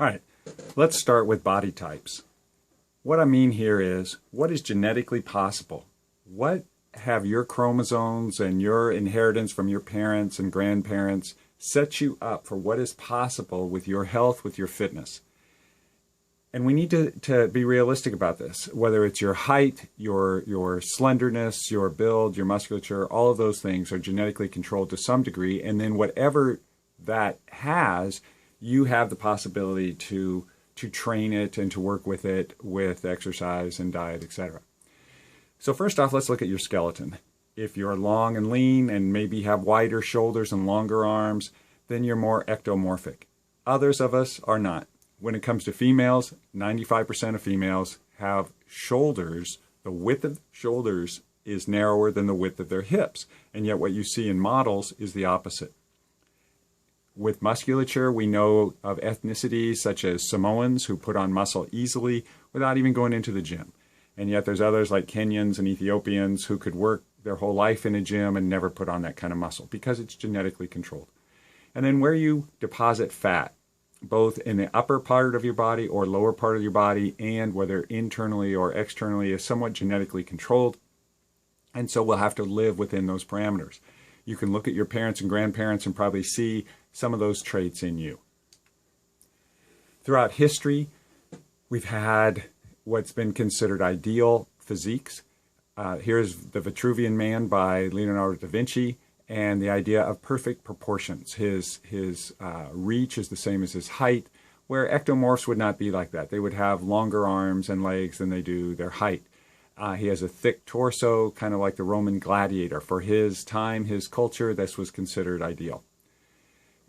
All right, let's start with body types. What I mean here is, what is genetically possible? What have your chromosomes and your inheritance from your parents and grandparents set you up for what is possible with your health, with your fitness? And we need to be realistic about this, whether it's your height, your slenderness, your build, your musculature, all of those things are genetically controlled to some degree. And then whatever that has, you have the possibility to train it and to work with it with exercise and diet, etc. So first off, let's look at your skeleton. If you're long and lean and maybe have wider shoulders and longer arms, then you're more ectomorphic. Others of us are not. When it comes to females, 95% of females have shoulders. The width of shoulders is narrower than the width of their hips. And yet what you see in models is the opposite. With musculature, we know of ethnicities such as Samoans who put on muscle easily without even going into the gym. And yet there's others like Kenyans and Ethiopians who could work their whole life in a gym and never put on that kind of muscle because it's genetically controlled. And then where you deposit fat, both in the upper part of your body or lower part of your body, and whether internally or externally, is somewhat genetically controlled. And so we'll have to live within those parameters. You can look at your parents and grandparents and probably see some of those traits in you. Throughout history, we've had what's been considered ideal physiques. Here's The Vitruvian Man by Leonardo da Vinci, and the idea of perfect proportions. His reach is the same as his height, where ectomorphs would not be like that. They would have longer arms and legs than they do their height. He has a thick torso, kind of like the Roman gladiator. For his time, his culture, this was considered ideal.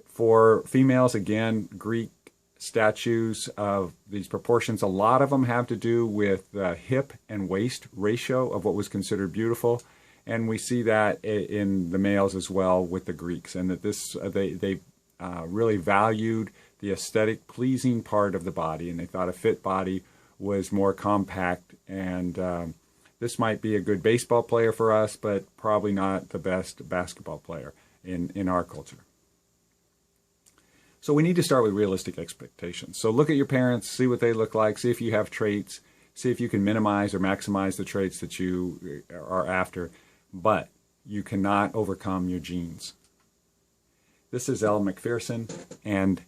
For females, again, Greek statues of these proportions, a lot of them have to do with the hip and waist ratio of what was considered beautiful. And we see that in the males as well with the Greeks, and that this they really valued the aesthetic, pleasing part of the body, and they thought a fit body was more compact. And this might be a good baseball player for us, but probably not the best basketball player in our culture. So we need to start with realistic expectations. So look at your parents, see what they look like, see if you have traits, see if you can minimize or maximize the traits that you are after. But you cannot overcome your genes. This is Elle Macpherson, and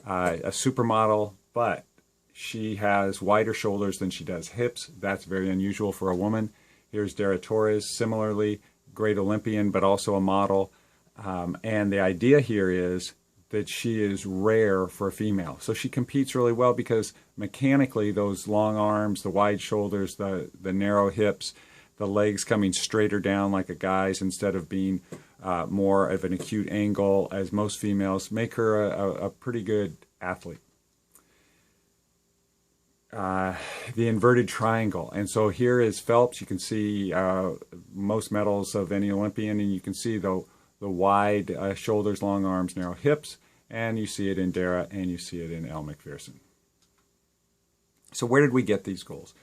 a supermodel, but she has wider shoulders than she does hips. That's very unusual for a woman. Here's Dara Torres, similarly, great Olympian, but also a model. And the idea here is that she is rare for a female. So she competes really well because mechanically those long arms, the wide shoulders, the narrow hips, the legs coming straighter down like a guy's instead of being more of an acute angle as most females, make her a pretty good athlete. The inverted triangle. And so here is Phelps. You can see most medals of any Olympian, and you can see the wide shoulders, long arms, narrow hips, and you see it in Dara, and you see it in Elle Macpherson. So where did we get these goals?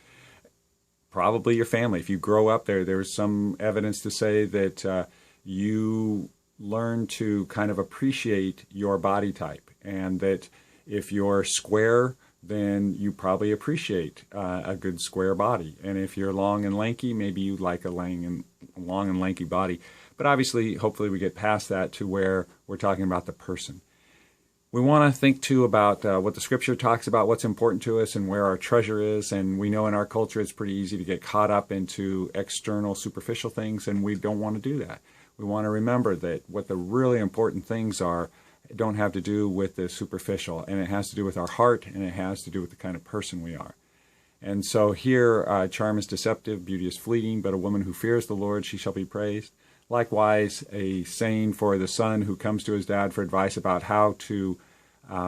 Probably your family. If you grow up there, there's some evidence to say that you learn to kind of appreciate your body type, and that if you're square, then you probably appreciate a good square body. And if you're long and lanky, maybe you like a long and lanky body. But obviously, hopefully we get past that to where we're talking about the person. We want to think, too, about what the Scripture talks about, what's important to us, and where our treasure is. And we know in our culture it's pretty easy to get caught up into external, superficial things, and we don't want to do that. We want to remember that what the really important things are don't have to do with the superficial, and it has to do with our heart, and it has to do with the kind of person we are. And so here, charm is deceptive, beauty is fleeting, but a woman who fears the Lord, she shall be praised. Likewise, a saying for the son who comes to his dad for advice about how to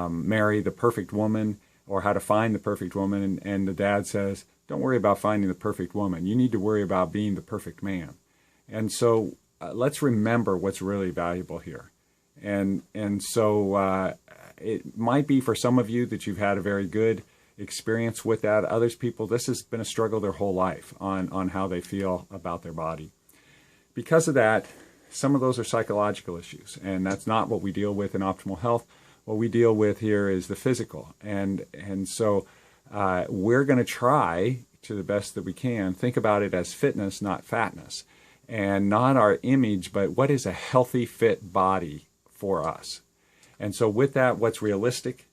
marry the perfect woman or how to find the perfect woman, and the dad says, don't worry about finding the perfect woman. You need to worry about being the perfect man. And so let's remember what's really valuable here. And so it might be for some of you that you've had a very good experience with that. Others people, this has been a struggle their whole life on how they feel about their body. Because of that, some of those are psychological issues, and that's not what we deal with in Optimal Health. What we deal with here is the physical. And so we're going to try to the best that we can, think about it as fitness, not fatness, and not our image, but what is a healthy, fit body for us. And so with that, what's realistic?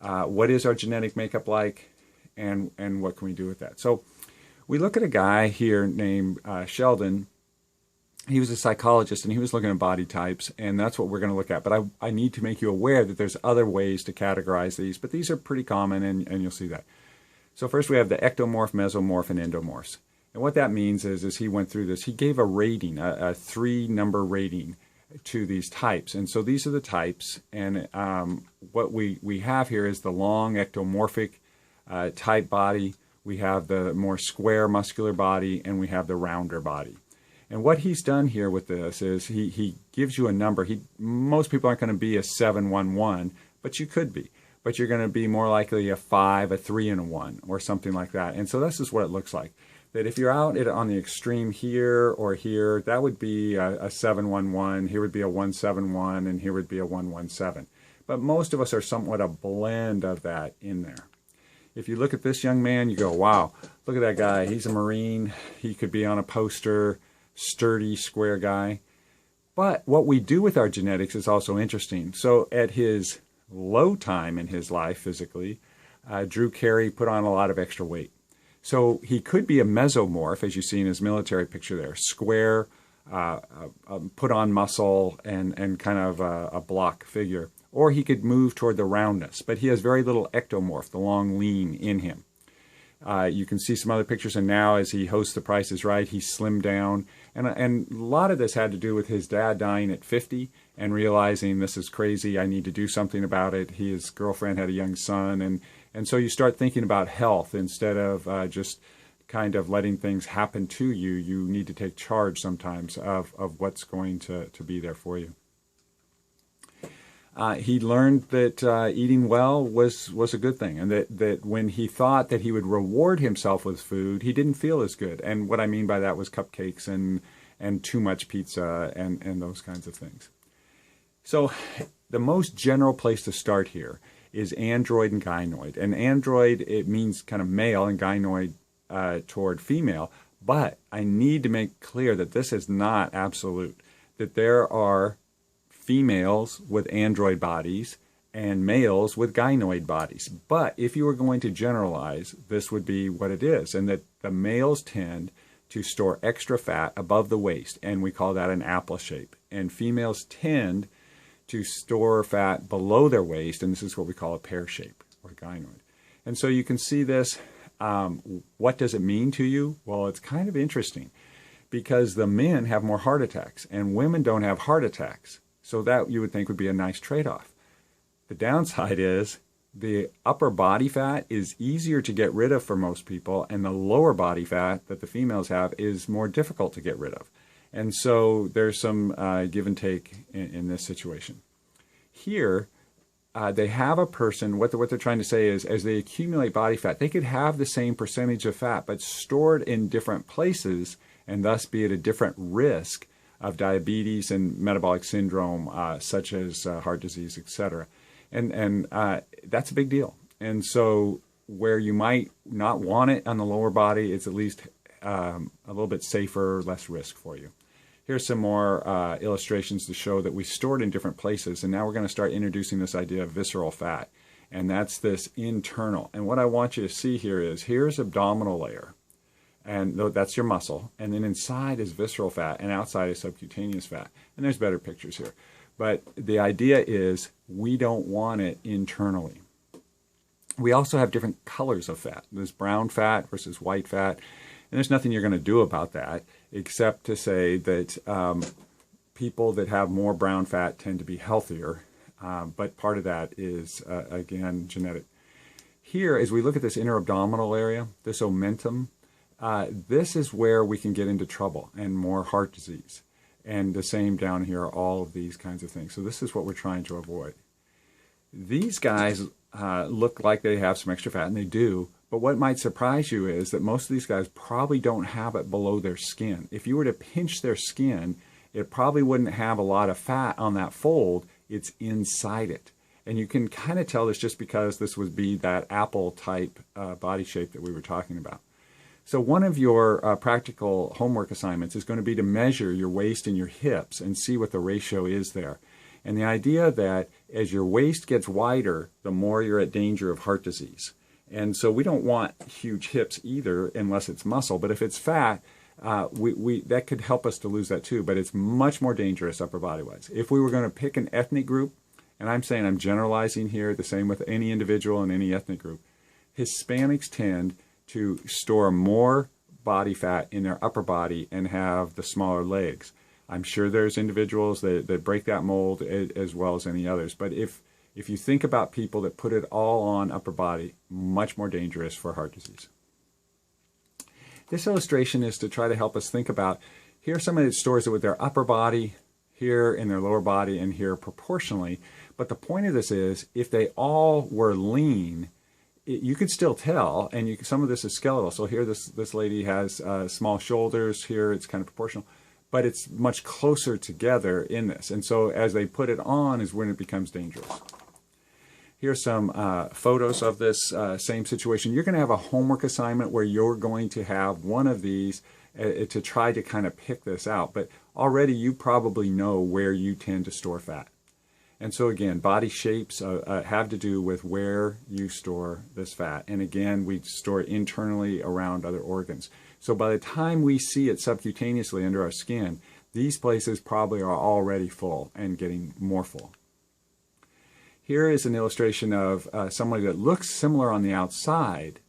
What is our genetic makeup like? And what can we do with that? So we look at a guy here named Sheldon. He was a psychologist, and he was looking at body types, and that's what we're going to look at. But I need to make you aware that there's other ways to categorize these, but these are pretty common, and you'll see that. So first we have the ectomorph, mesomorph, and endomorphs. And what that means is he went through this, he gave a rating, a 3-number rating to these types. And so these are the types, and what we have here is the long ectomorphic type body, we have the more square muscular body, and we have the rounder body. And what he's done here with this is he gives you a number. Most people aren't going to be a 711, but you could be. But you're going to be more likely a 5, a 3, and a 1, or something like that. And so this is what it looks like. That if you're out on the extreme here or here, that would be a 711, here would be a 171, and here would be a 117. But most of us are somewhat a blend of that in there. If you look at this young man, you go, wow, look at that guy. He's a Marine. He could be on a poster, sturdy, square guy. But what we do with our genetics is also interesting. So at his low time in his life physically, Drew Carey put on a lot of extra weight. So he could be a mesomorph, as you see in his military picture there, square, put on muscle, and kind of a block figure. Or he could move toward the roundness, but he has very little ectomorph, the long lean in him. You can see some other pictures, and now as he hosts The Price is Right, he's slimmed down. And a lot of this had to do with his dad dying at 50 and realizing this is crazy, I need to do something about it. His girlfriend had a young son, and so you start thinking about health instead of just kind of letting things happen to you. You need to take charge sometimes of what's going to be there for you. He learned that eating well was a good thing, and that when he thought that he would reward himself with food, he didn't feel as good. And what I mean by that was cupcakes and too much pizza and those kinds of things. So the most general place to start here is android and gynoid. And android, it means kind of male, and gynoid toward female. But I need to make clear that this is not absolute, that there are females with android bodies and males with gynoid bodies. But if you were going to generalize, this would be what it is, and that the males tend to store extra fat above the waist, and we call that an apple shape. And females tend to store fat below their waist, and this is what we call a pear shape, or gynoid. And so you can see this. What does it mean to you? Well, it's kind of interesting, because the men have more heart attacks, and women don't have heart attacks. So that you would think would be a nice trade-off. The downside is the upper body fat is easier to get rid of for most people, and the lower body fat that the females have is more difficult to get rid of. And so there's some give and take in this situation. Here, they have a person, what they're trying to say is, as they accumulate body fat, they could have the same percentage of fat, but stored in different places, and thus be at a different risk of diabetes and metabolic syndrome, such as heart disease, etc. And that's a big deal. And so where you might not want it on the lower body, it's at least a little bit safer, less risk for you. Here's some more illustrations to show that we stored in different places. And now we're going to start introducing this idea of visceral fat. And that's this internal. And what I want you to see here is, here's abdominal layer. And that's your muscle. And then inside is visceral fat, and outside is subcutaneous fat. And there's better pictures here. But the idea is we don't want it internally. We also have different colors of fat. There's brown fat versus white fat. And there's nothing you're going to do about that, except to say that people that have more brown fat tend to be healthier. But part of that is, again, genetic. Here, as we look at this inner abdominal area, this omentum, this is where we can get into trouble and more heart disease. And the same down here, all of these kinds of things. So this is what we're trying to avoid. These guys look like they have some extra fat, and they do. But what might surprise you is that most of these guys probably don't have it below their skin. If you were to pinch their skin, it probably wouldn't have a lot of fat on that fold. It's inside it. And you can kind of tell this just because this would be that apple type body shape that we were talking about. So one of your practical homework assignments is going to be to measure your waist and your hips and see what the ratio is there. And the idea that as your waist gets wider, the more you're at danger of heart disease. And so we don't want huge hips either unless it's muscle. But if it's fat, that could help us to lose that too. But it's much more dangerous upper body wise. If we were going to pick an ethnic group, and I'm saying I'm generalizing here, the same with any individual in any ethnic group, Hispanics tend to store more body fat in their upper body and have the smaller legs. I'm sure there's individuals that break that mold as well as any others. But if you think about people that put it all on upper body, much more dangerous for heart disease. This illustration is to try to help us think about, here are somebody that stores it with their upper body, here in their lower body, and here proportionally. But the point of this is, if they all were lean, you could still tell, and some of this is skeletal. So here this lady has small shoulders, here it's kind of proportional, but it's much closer together in this. And so as they put it on is when it becomes dangerous. Here's some photos of this same situation. You're going to have a homework assignment where you're going to have one of these to try to kind of pick this out. But already you probably know where you tend to store fat. And so again, body shapes have to do with where you store this fat. And again, we store it internally around other organs. So by the time we see it subcutaneously under our skin, these places probably are already full and getting more full. Here is an illustration of somebody that looks similar on the outside,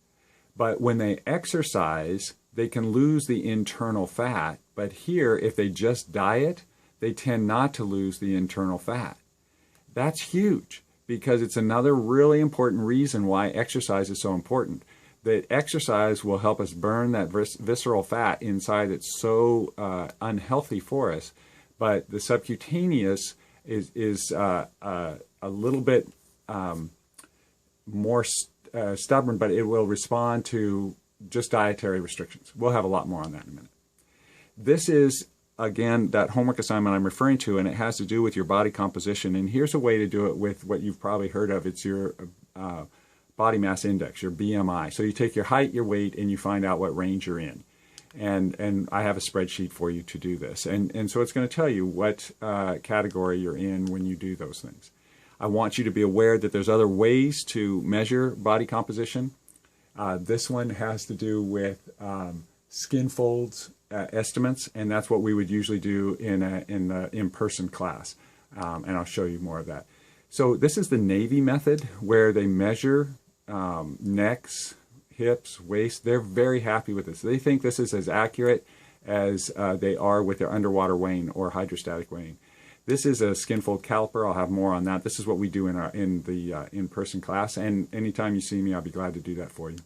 but when they exercise, they can lose the internal fat. But here, if they just diet, they tend not to lose the internal fat. That's huge, because it's another really important reason why exercise is so important. That exercise will help us burn that visceral fat inside that's so unhealthy for us. But the subcutaneous is a little bit more stubborn, but it will respond to just dietary restrictions. We'll have a lot more on that in a minute. This is, again, that homework assignment I'm referring to, and it has to do with your body composition. And here's a way to do it with what you've probably heard of. It's your body mass index, your BMI. So you take your height, your weight, and you find out what range you're in. And I have a spreadsheet for you to do this. And so it's going to tell you what category you're in when you do those things. I want you to be aware that there's other ways to measure body composition. This one has to do with skin folds estimates, and that's what we would usually do in the in-person class. And I'll show you more of that. So this is the Navy method, where they measure necks, hips, waist. They're very happy with this. They think this is as accurate as they are with their underwater weighing or hydrostatic weighing. This is a skin fold caliper. I'll have more on that. This is what we do in the in-person class, and anytime you see me, I'll be glad to do that for you.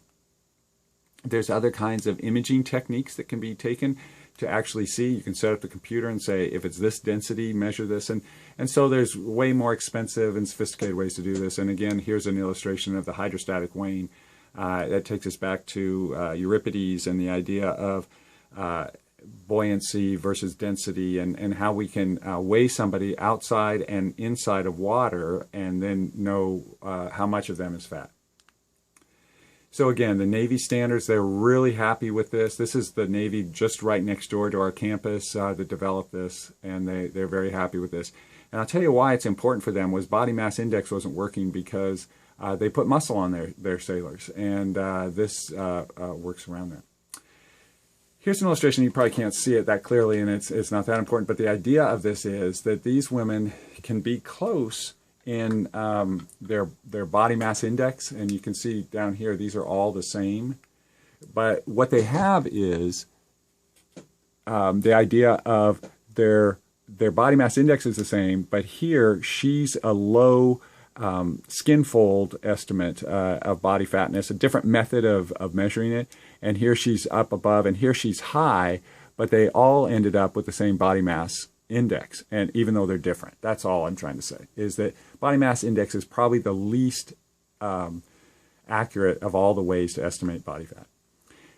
There's other kinds of imaging techniques that can be taken to actually see. You can set up the computer and say, if it's this density, measure this. And so there's way more expensive and sophisticated ways to do this. And again, here's an illustration of the hydrostatic weighing. That takes us back to Euripides and the idea of buoyancy versus density, and how we can weigh somebody outside and inside of water and then know how much of them is fat. So again, the Navy standards, they're really happy with this. This is the Navy just right next door to our campus that developed this, and they're very happy with this. And I'll tell you why it's important for them was body mass index wasn't working because they put muscle on their sailors, and this works around that. Here's an illustration. You probably can't see it that clearly, and it's not that important, but the idea of this is that these women can be close in their body mass index, and you can see down here these are all the same, but what they have is the idea of their body mass index is the same, but here she's a low skin fold estimate of body fatness, a different method of measuring it, and here she's up above, and here she's high, but they all ended up with the same body mass index, and even though they're different. That's all I'm trying to say, is that body mass index is probably the least accurate of all the ways to estimate body fat.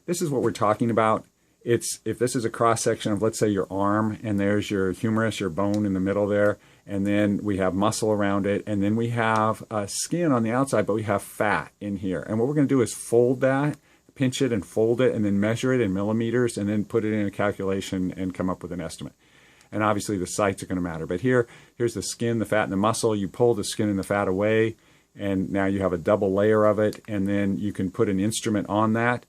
This is what we're talking about. If this is a cross section of, let's say, your arm, and there's your humerus, your bone in the middle there, and then we have muscle around it, and then we have skin on the outside, but we have fat in here. And what we're going to do is fold that, pinch it and fold it, and then measure it in millimeters, and then put it in a calculation and come up with an estimate. And obviously the sites are going to matter. But here's the skin, the fat, and the muscle. You pull the skin and the fat away, and now you have a double layer of it, and then you can put an instrument on that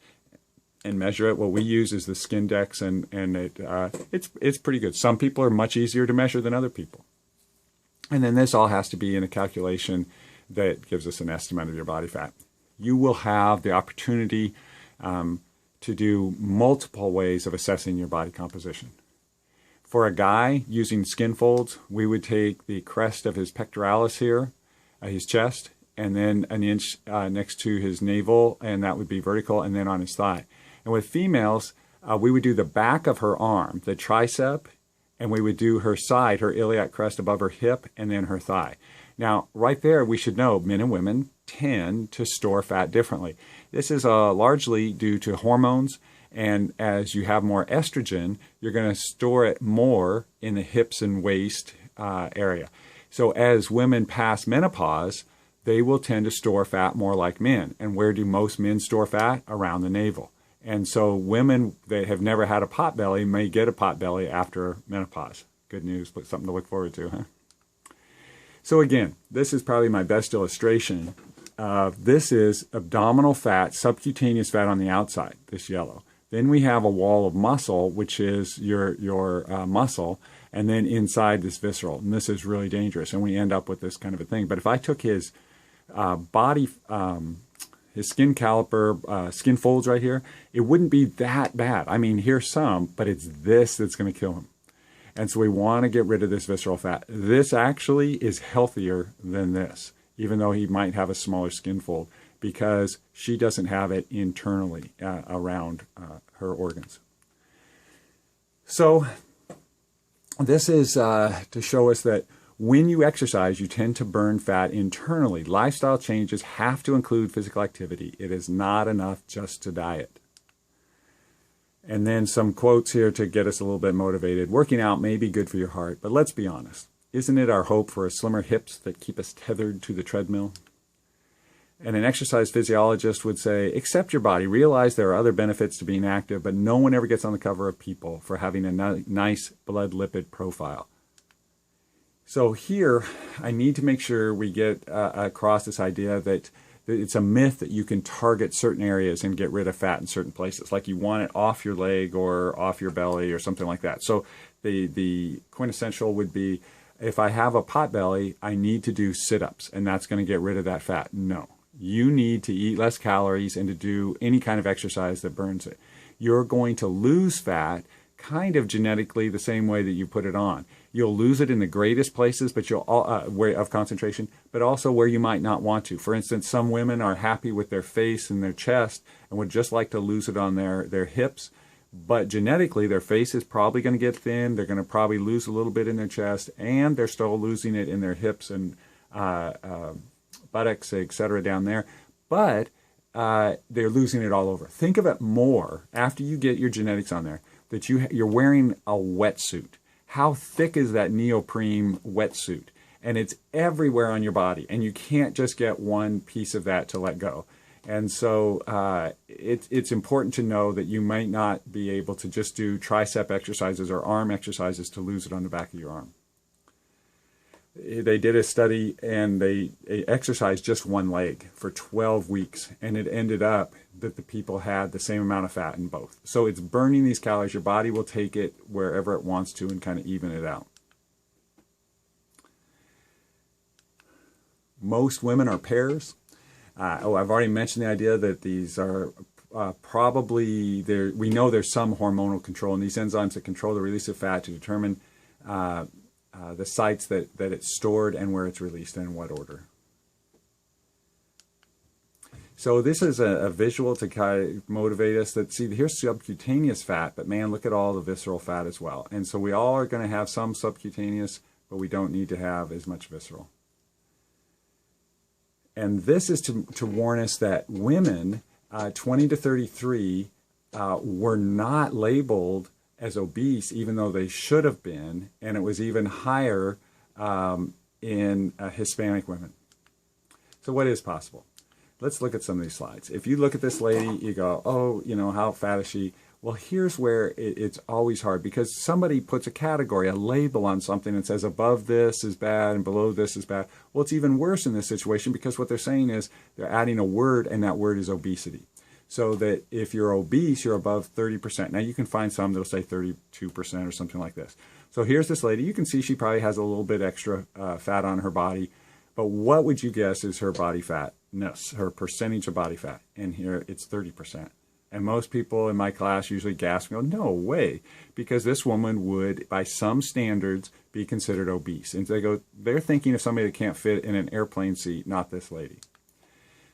and measure it. What we use is the Skindex, and it's pretty good. Some people are much easier to measure than other people. And then this all has to be in a calculation that gives us an estimate of your body fat. You will have the opportunity to do multiple ways of assessing your body composition. For a guy using skin folds, we would take the crest of his pectoralis here, his chest, and then an inch next to his navel, and that would be vertical, and then on his thigh. And with females, we would do the back of her arm, the tricep, and we would do her side, her iliac crest above her hip, and then her thigh. Now, right there, we should know men and women tend to store fat differently. This is largely due to hormones, and as you have more estrogen, you're going to store it more in the hips and waist area. So as women pass menopause, they will tend to store fat more like men. And where do most men store fat? Around the navel. And so women that have never had a pot belly may get a pot belly after menopause. Good news, but something to look forward to, huh? So again, this is probably my best illustration. This is abdominal fat, subcutaneous fat on the outside, this yellow. Then we have a wall of muscle, which is your muscle, and then inside this visceral. And this is really dangerous, and we end up with this kind of a thing. But if I took his body, his skin caliper, skin folds right here, it wouldn't be that bad. I mean, here's some, but it's this that's going to kill him. And so we want to get rid of this visceral fat. This actually is healthier than this, even though he might have a smaller skin fold, because she doesn't have it internally around her organs. So this is to show us that when you exercise, you tend to burn fat internally. Lifestyle changes have to include physical activity. It is not enough just to diet. And then some quotes here to get us a little bit motivated. Working out may be good for your heart, but let's be honest. Isn't it our hope for slimmer hips that keep us tethered to the treadmill? And an exercise physiologist would say, accept your body, realize there are other benefits to being active, but no one ever gets on the cover of People for having a nice blood lipid profile. So here, I need to make sure we get across this idea that it's a myth that you can target certain areas and get rid of fat in certain places, like you want it off your leg or off your belly or something like that. So the quintessential would be, if I have a pot belly, I need to do sit-ups, and that's going to get rid of that fat. No. You need to eat less calories and to do any kind of exercise that burns it. You're going to lose fat kind of genetically the same way that you put it on. You'll lose it in the greatest places, but where of concentration, but also where you might not want to. For instance, some women are happy with their face and their chest and would just like to lose it on their hips, but genetically their face is probably going to get thin. They're going to probably lose a little bit in their chest, and they're still losing it in their hips and buttocks, etc. down there. But they're losing it all over. Think of it more after you get your genetics on there, that you're wearing a wetsuit. How thick is that neoprene wetsuit? And it's everywhere on your body, and you can't just get one piece of that to let go. And so it's important to know that you might not be able to just do tricep exercises or arm exercises to lose it on the back of your arm. They did a study, and they exercised just one leg for 12 weeks, and it ended up that the people had the same amount of fat in both. So it's burning these calories. Your body will take it wherever it wants to and kind of even it out. Most women are pairs. I've already mentioned the idea that these are probably there. We know there's some hormonal control in these enzymes that control the release of fat to determine the sites that it's stored and where it's released and in what order. So this is a visual to kind of motivate us that, see, here's subcutaneous fat, but man, look at all the visceral fat as well. And so we all are going to have some subcutaneous, but we don't need to have as much visceral. And this is to warn us that women 20 to 33 were not labeled as obese, even though they should have been, and it was even higher in Hispanic women. So what is possible? Let's look at some of these slides. If you look at this lady, you go, oh, you know, how fat is she? Well, here's where it's always hard, because somebody puts a category, a label on something and says above this is bad and below this is bad. Well, it's even worse in this situation, because what they're saying is they're adding a word, and that word is obesity. So that if you're obese, you're above 30%. Now, you can find some that'll say 32% or something like this. So here's this lady. You can see she probably has a little bit extra fat on her body. But what would you guess is her body fatness, her percentage of body fat? And here it's 30%. And most people in my class usually gasp and go, no way, because this woman would, by some standards, be considered obese. And they're thinking of somebody that can't fit in an airplane seat, not this lady.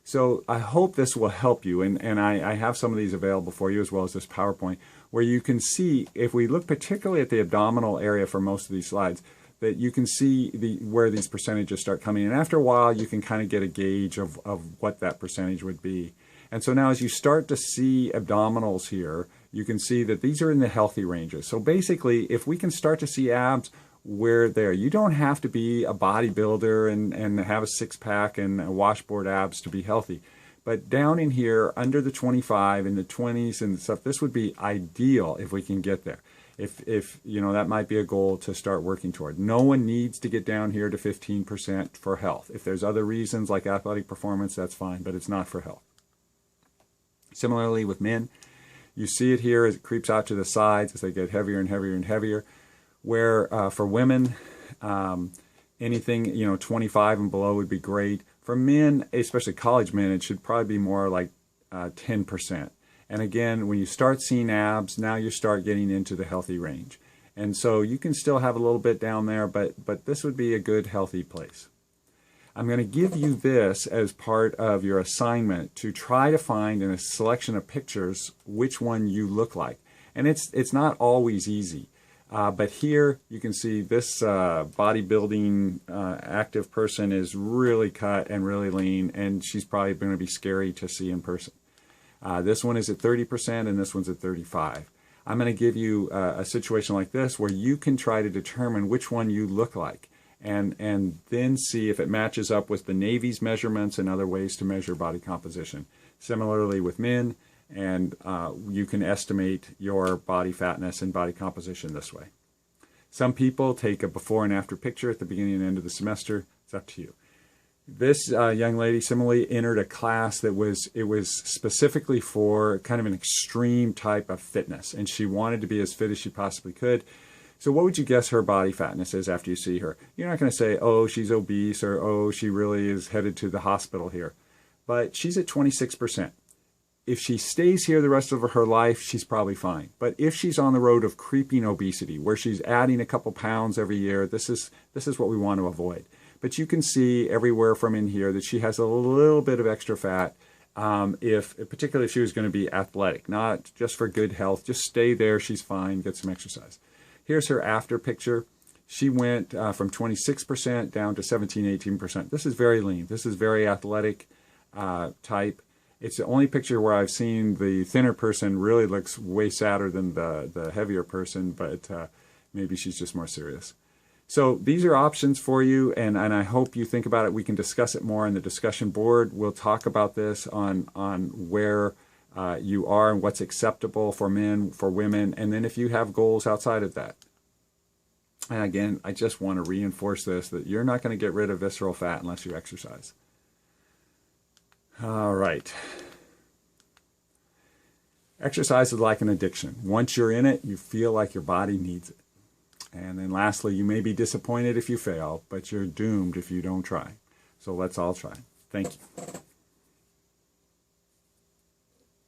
So I hope this will help you, and I have some of these available for you, as well as this PowerPoint, where you can see, if we look particularly at the abdominal area for most of these slides, that you can see where these percentages start coming in. After a while, you can kind of get a gauge of what that percentage would be. And so now as you start to see abdominals here, you can see that these are in the healthy ranges. So basically, if we can start to see abs, we're there. You don't have to be a bodybuilder and have a six-pack and a washboard abs to be healthy. But down in here, under the 25, in the 20s and stuff, this would be ideal if we can get there. If you know, that might be a goal to start working toward. No one needs to get down here to 15% for health. If there's other reasons like athletic performance, that's fine, but it's not for health. Similarly with men, you see it here as it creeps out to the sides as they get heavier and heavier and heavier. Where for women, anything, you know, 25 and below would be great. For men, especially college men, it should probably be more like 10%. And again, when you start seeing abs, now you start getting into the healthy range. And so you can still have a little bit down there, but this would be a good, healthy place. I'm going to give you this as part of your assignment to try to find in a selection of pictures which one you look like. And it's not always easy. But here you can see this bodybuilding active person is really cut and really lean, and she's probably going to be scary to see in person. This one is at 30% and this one's at 35%. I'm going to give you a situation like this where you can try to determine which one you look like, and then see if it matches up with the Navy's measurements and other ways to measure body composition. Similarly with men, and you can estimate your body fatness and body composition this way. Some people take a before and after picture at the beginning and end of the semester. It's up to you. This young lady similarly entered a class that was specifically for kind of an extreme type of fitness, and she wanted to be as fit as she possibly could. So what would you guess her body fatness is after you see her? You're not going to say, oh, she's obese, or oh, she really is headed to the hospital here. But she's at 26%. If she stays here the rest of her life, she's probably fine. But if she's on the road of creeping obesity, where she's adding a couple pounds every year, this is what we want to avoid. But you can see everywhere from in here that she has a little bit of extra fat, particularly if she was going to be athletic, not just for good health. Just stay there, she's fine, get some exercise. Here's her after picture. She went from 26% down to 17-18%. This is very lean. This is very athletic type. It's the only picture where I've seen the thinner person really looks way sadder than the heavier person, but maybe she's just more serious. So these are options for you, and I hope you think about it. We can discuss it more on the discussion board. We'll talk about this on where you are and what's acceptable for men, for women, and then if you have goals outside of that. And again, I just want to reinforce this, that you're not going to get rid of visceral fat unless you exercise. All right. Exercise is like an addiction. Once you're in it, you feel like your body needs it. And then lastly, you may be disappointed if you fail, but you're doomed if you don't try. So let's all try. Thank you.